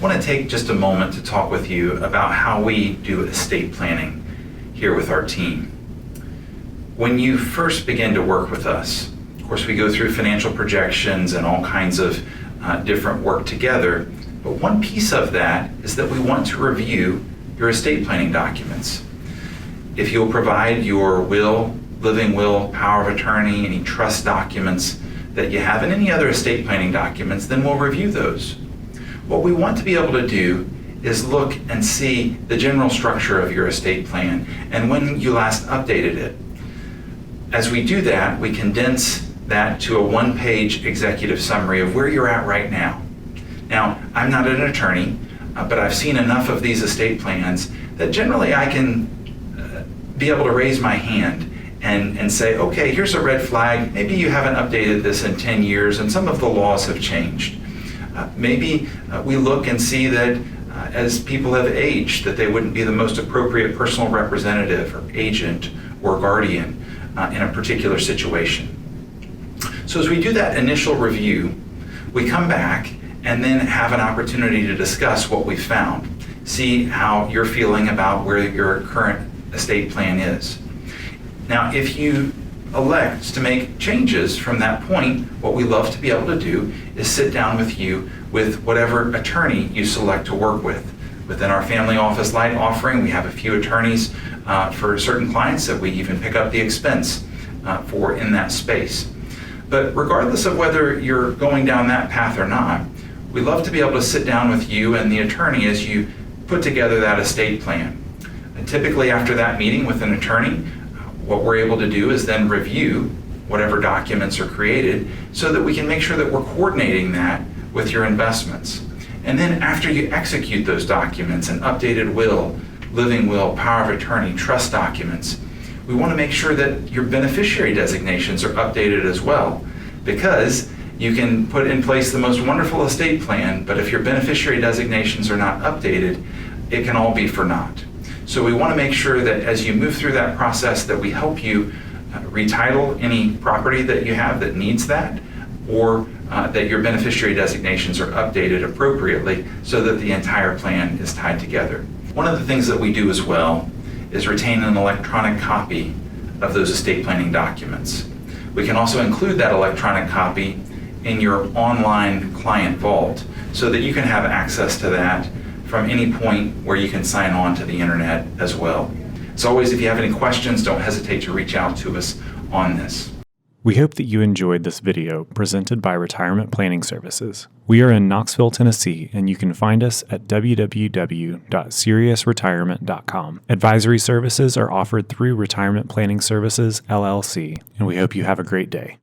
I want to take just a moment to talk with you about how we do estate planning here with our team. When you first begin to work with us, of course, we go through financial projections and all kinds of different work together, but one piece of that is that we want to review your estate planning documents. If you'll provide your will, living will, power of attorney, any trust documents that you have, and any other estate planning documents, then we'll review those. What we want to be able to do is look and see the general structure of your estate plan and when you last updated it. As we do that, we condense that to a one-page executive summary of where you're at right now. Now, I'm not an attorney, but I've seen enough of these estate plans that generally I can be able to raise my hand and say, okay, here's a red flag. Maybe you haven't updated this in 10 years and some of the laws have changed. Maybe we look and see that as people have aged, that they wouldn't be the most appropriate personal representative or agent or guardian in a particular situation. So as we do that initial review, we come back and then have an opportunity to discuss what we found, see how you're feeling about where your current estate plan is. Now, if you elect to make changes from that point, what we love to be able to do is sit down with you with whatever attorney you select to work with. Within our Family Office Light offering, we have a few attorneys for certain clients that we even pick up the expense for in that space. But regardless of whether you're going down that path or not, we love to be able to sit down with you and the attorney as you put together that estate plan. And typically after that meeting with an attorney, what we're able to do is then review whatever documents are created so that we can make sure that we're coordinating that with your investments. And then after you execute those documents, an updated will, living will, power of attorney, trust documents, we want to make sure that your beneficiary designations are updated as well, because you can put in place the most wonderful estate plan, but if your beneficiary designations are not updated, it can all be for naught. So we want to make sure that as you move through that process that we help you retitle any property that you have that needs that, or that your beneficiary designations are updated appropriately so that the entire plan is tied together. One of the things that we do as well is retain an electronic copy of those estate planning documents. We can also include that electronic copy in your online client vault so that you can have access to that from any point where you can sign on to the internet as well. As always, if you have any questions, don't hesitate to reach out to us on this. We hope that you enjoyed this video presented by Retirement Planning Services. We are in Knoxville, Tennessee, and you can find us at www.SiriusRetirement.com. Advisory services are offered through Retirement Planning Services, LLC, and we hope you have a great day.